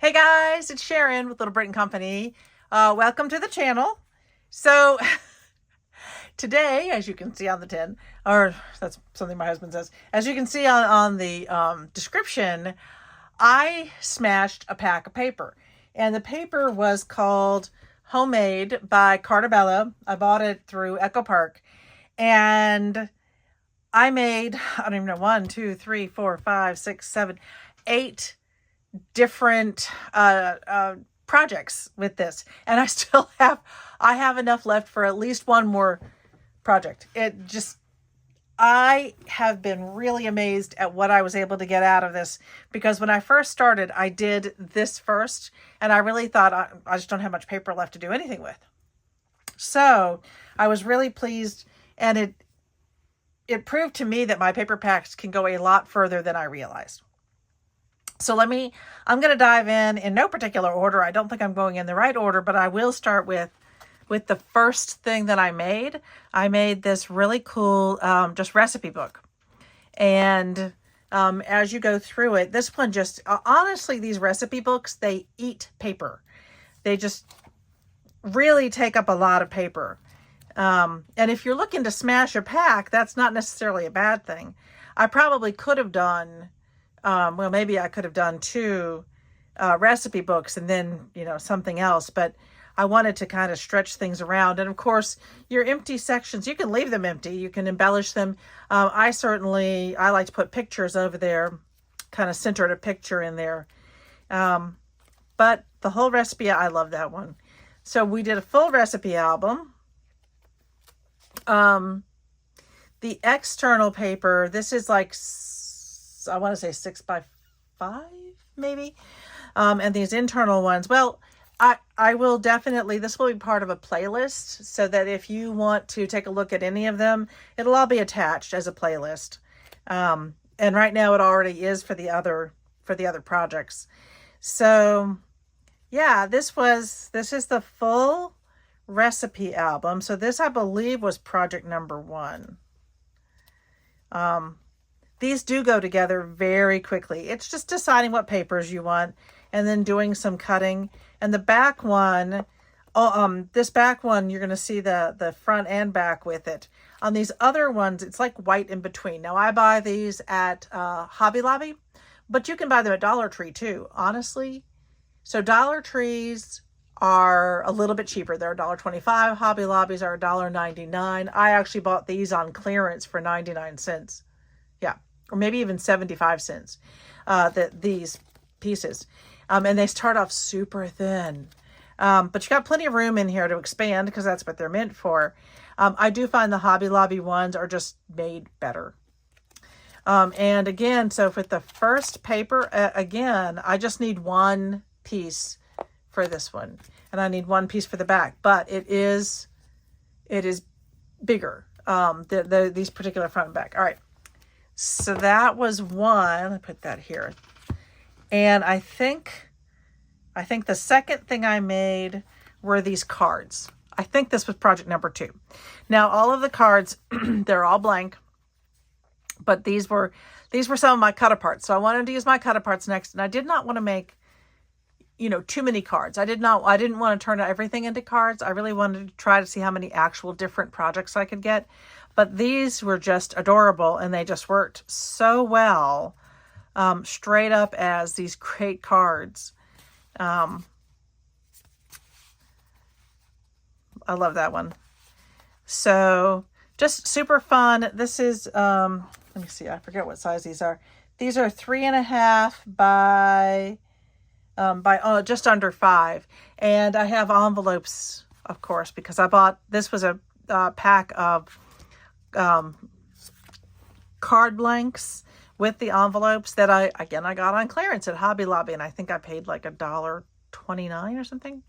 Hey guys, it's Sharon with Little Britain Company. Welcome to the channel. So today, as you can see on the tin, or that's something my husband says, as you can see on the description, I smashed a pack of paper. And the paper was called Homemade by Cartabella. I bought it through Echo Park. And I made, I don't even know, 1, 2, 3, 4, 5, 6, 7, 8 different projects with this, and I have enough left for at least one more project. I have been really amazed at what I was able to get out of this, because when I first started, I did this first, and I really thought I just don't have much paper left to do anything with. So I was really pleased, and it proved to me that my paper packs can go a lot further than I realized. So I'm going to dive in no particular order. I don't think I'm going in the right order, but I will start with the first thing that I made. I made this really cool just recipe book. And as you go through it, this one just, honestly, these recipe books, they eat paper. They just really take up a lot of paper. And if you're looking to smash a pack, that's not necessarily a bad thing. I probably could have done... well, maybe I could have done 2 recipe books and then, something else, but I wanted to kind of stretch things around. And of course, your empty sections, you can leave them empty. You can embellish them. I like to put pictures over there, kind of centered a picture in there. But the whole recipe, I love that one. So we did a full recipe album. The external paper, this is like, I want to say 6 by 5, maybe. And these internal ones, well, I will definitely, this will be part of a playlist, so that if you want to take a look at any of them, it'll all be attached as a playlist. And right now it already is for the other projects. So yeah, this is the full recipe album. So this, I believe, was project number 1. These do go together very quickly. It's just deciding what papers you want and then doing some cutting. And the back one, this back one, you're going to see the front and back with it. On these other ones, it's like white in between. Now, I buy these at Hobby Lobby, but you can buy them at Dollar Tree too, honestly. So Dollar Trees are a little bit cheaper. They're $1.25. Hobby Lobbies are $1.99. I actually bought these on clearance for 99 cents. Yeah. Or maybe even 75 cents, these pieces. And they start off super thin. But you got plenty of room in here to expand, because that's what they're meant for. I do find the Hobby Lobby ones are just made better. And again, so for the first paper, again, I just need 1 piece for this one. And I need 1 piece for the back. But it is bigger, these particular front and back. All right. So that was 1. I put that here. And I think the second thing I made were these cards. I think this was project number 2. Now, all of the cards, they're all blank, but these were some of my cut aparts. So I wanted to use my cut aparts next, and I did not want to make, too many cards. I didn't want to turn everything into cards. I really wanted to try to see how many actual different projects I could get. But these were just adorable, and they just worked so well, straight up as these great cards. I love that one. So just super fun. This is, let me see, I forget what size these are. These are 3.5 by just under 5. And I have envelopes, of course, because this was a pack of card blanks with the envelopes that I got on clearance at Hobby Lobby, and I think I paid like $1.29 or something.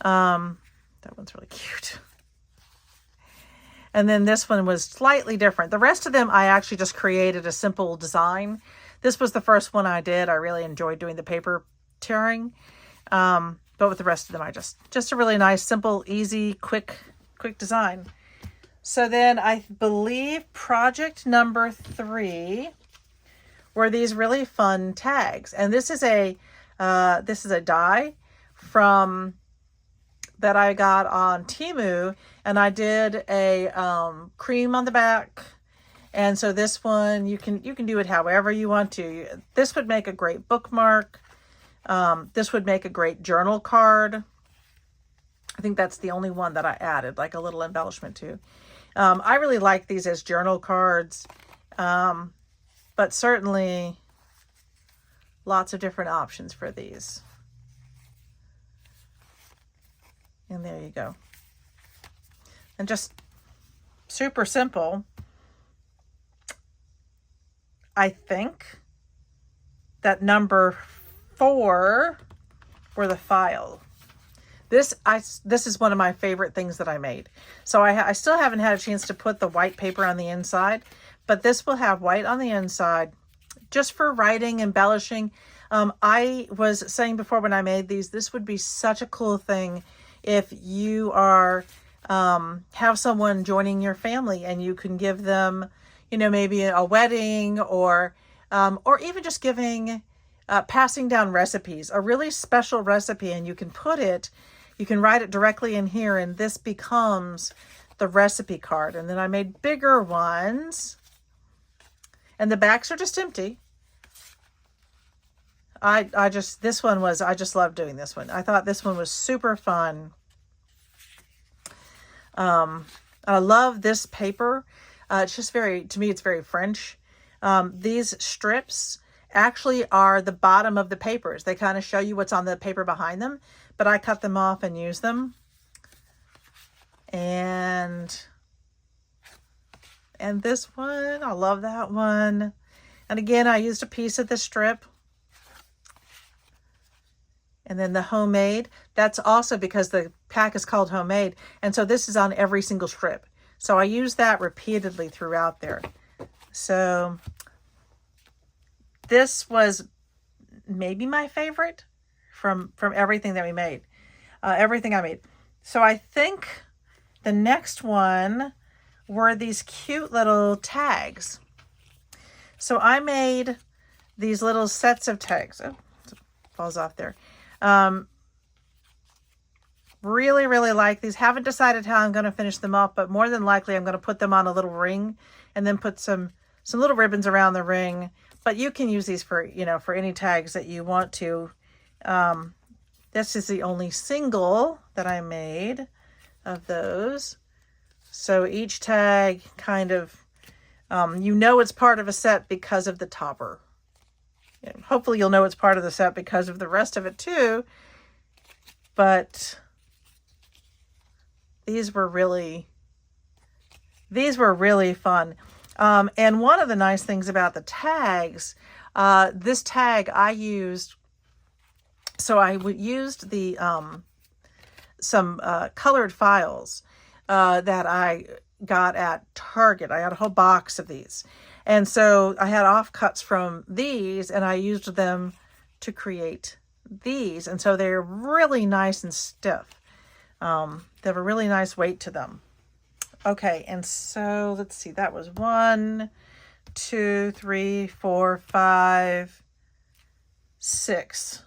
That one's really cute. And then this one was slightly different. The rest of them, I actually just created a simple design. This was the first one I did. I really enjoyed doing the paper tearing. But with the rest of them, I just a really nice, simple, easy, quick design. So then I believe project number 3 were these really fun tags. And this is a This is a die from that I got on Temu, and I did a cream on the back. And so this one, you can do it however you want to. This would make a great bookmark. This would make a great journal card. I think that's the only one that I added, like a little embellishment to. I really like these as journal cards, but certainly lots of different options for these. And there you go. And just super simple. I think that number 4 were the file. This is one of my favorite things that I made. So I still haven't had a chance to put the white paper on the inside, but this will have white on the inside just for writing, embellishing. I was saying before when I made these, this would be such a cool thing if you are have someone joining your family and you can give them, you know, maybe a wedding or even just giving, passing down recipes, a really special recipe, and you can write it directly in here, and this becomes the recipe card. And then I made bigger ones, and the backs are just empty. I just love doing this one. I thought this one was super fun. I love this paper. It's just to me, it's very French. These strips actually are the bottom of the papers. They kind of show you what's on the paper behind them, but I cut them off and use them. And this one, I love that one. And again, I used a piece of the strip. And then the homemade, that's also because the pack is called homemade. And so this is on every single strip. So I use that repeatedly throughout there. So this was maybe my favorite from everything that we made, everything I made. So I think the next one were these cute little tags. So I made these little sets of tags. Oh, it falls off there. Really, really like these. Haven't decided how I'm going to finish them up, but more than likely I'm going to put them on a little ring and then put some little ribbons around the ring. But you can use these for, you know, for any tags that you want to. This is the only single that I made of those. So each tag kind of, you know, it's part of a set because of the topper. Hopefully you'll know it's part of the set because of the rest of it too. But these were really fun. And one of the nice things about the tags, this tag I used, so I used the some colored files that I got at Target. I had a whole box of these. And so I had offcuts from these, and I used them to create these. And so they're really nice and stiff. They have a really nice weight to them. Okay, and so let's see. That was 1, 2, 3, 4, 5, 6.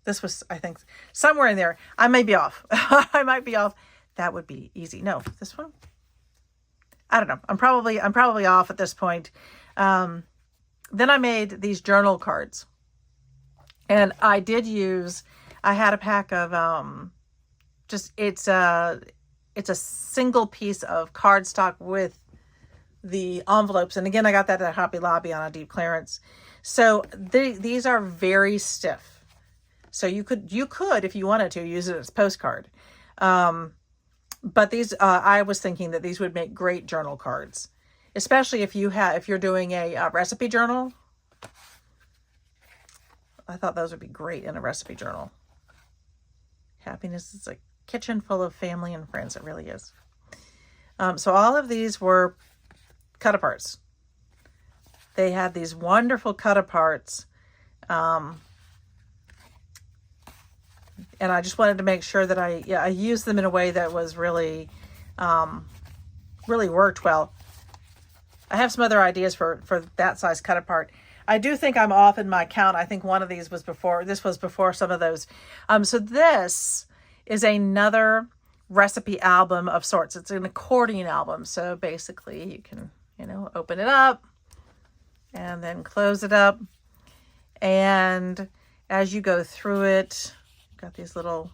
This was, I think, somewhere in there. I may be off. I might be off. That would be easy. No, this one. I don't know. I'm probably off at this point. Then I made these journal cards, and I had a pack of it's a single piece of cardstock with the envelopes. And again, I got that at Hobby Lobby on a deep clearance. So these are very stiff. So you could, if you wanted to, use it as a postcard. But these, I was thinking that these would make great journal cards, especially if you're doing a recipe journal. I thought those would be great in a recipe journal. Happiness is a kitchen full of family and friends. It really is. So all of these were cut aparts. They had these wonderful cut aparts. And I just wanted to make sure that I used them in a way that was really, really worked well. I have some other ideas for that size cut apart. I do think I'm off in my count. I think one of these was before, this was before some of those. So this is another recipe album of sorts. It's an accordion album. So basically you can, open it up and then close it up. And as you go through it, you've got these little,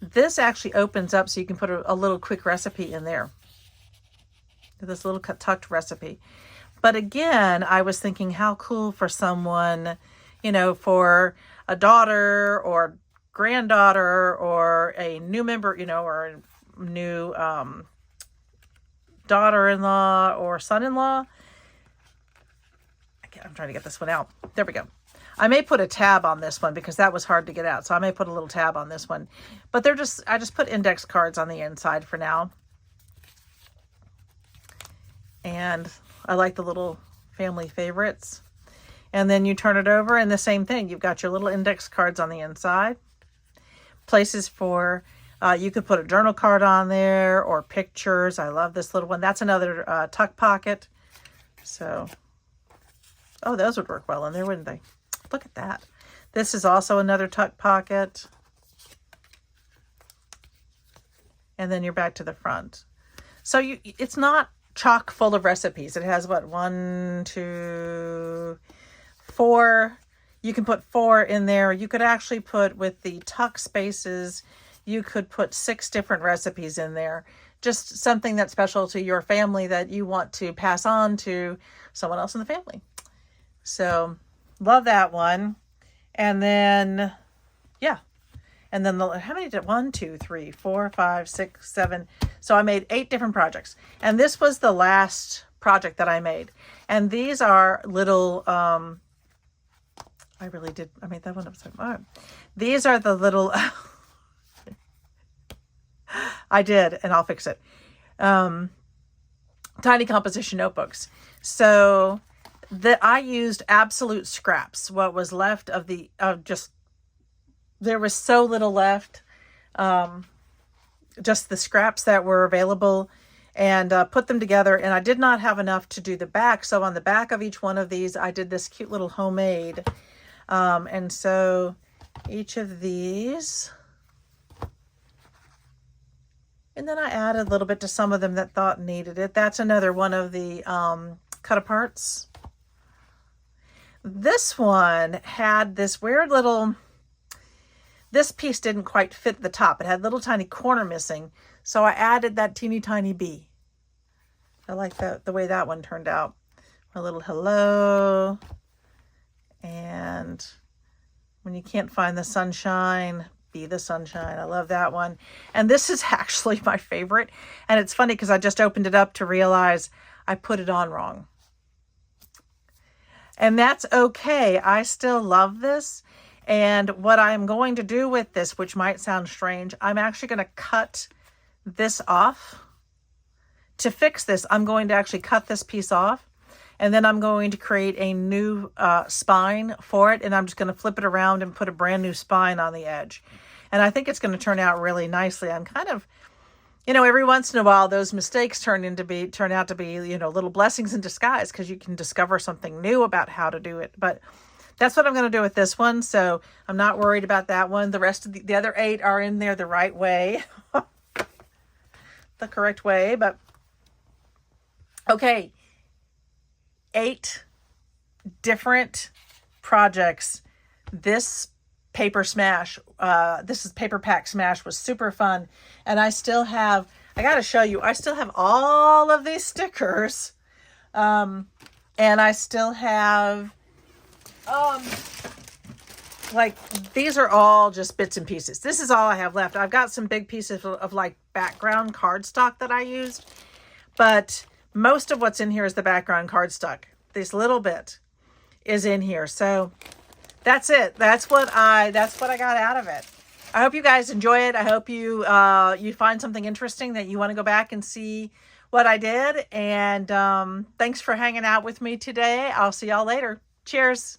this actually opens up so you can put a little quick recipe in there. This little tucked recipe. But again, I was thinking how cool for someone, for a daughter or granddaughter or a new member, or a new daughter-in-law or son-in-law. I'm trying to get this one out. There we go. I may put a tab on this one because that was hard to get out. So I may put a little tab on this one. But I just put index cards on the inside for now. And I like the little family favorites. And then you turn it over and the same thing. You've got your little index cards on the inside. Places for, you could put a journal card on there or pictures. I love this little one. That's another tuck pocket. So, oh, those would work well in there, wouldn't they? Look at that. This is also another tuck pocket. And then you're back to the front. So it's not chock full of recipes. It has what, 1, 2, 4. You can put 4 in there. You could actually put, with the tuck spaces, you could put 6 different recipes in there. Just something that's special to your family that you want to pass on to someone else in the family. So love that one. And then, yeah. And then how many did, 1, 2, 3, 4, 5, 6, 7. So I made 8 different projects. And this was the last project that I made. And these are little, I made that one up. All right. These are the little, I did, and I'll fix it. Tiny composition notebooks. So I used absolute scraps. What was left of there was so little left. Just the scraps that were available, and put them together. And I did not have enough to do the back. So on the back of each one of these, I did this cute little homemade. And so each of these, and then I added a little bit to some of them that needed it. That's another one of the cut aparts. This one had this weird little, this piece didn't quite fit the top. It had a little tiny corner missing. So I added that teeny tiny bee. I like the way that one turned out. A little hello. And when you can't find the sunshine, be the sunshine. I love that one. And this is actually my favorite. And it's funny because I just opened it up to realize I put it on wrong. And that's okay. I still love this. And what I'm going to do with this, which might sound strange, I'm actually going to cut this off. To fix this, I'm going to actually cut this piece off. And then I'm going to create a new spine for it. And I'm just going to flip it around and put a brand new spine on the edge. And I think it's going to turn out really nicely. I'm kind of, every once in a while, those mistakes turn out to be, little blessings in disguise, because you can discover something new about how to do it. But that's what I'm going to do with this one. So I'm not worried about that one. The rest of the other 8 are in there the right way, the correct way. But okay, 8 different projects. This paper smash, this is paper pack smash, was super fun. And I still have, I got to show you, I still have all of these stickers. And I still have, like, these are all just bits and pieces. This is all I have left. I've got some big pieces of like background cardstock that I used, but most of what's in here is the background cardstock. This little bit is in here. So that's it. That's what I got out of it. I hope you guys enjoy it. I hope you find something interesting that you want to go back and see what I did. And thanks for hanging out with me today. I'll see y'all later. Cheers.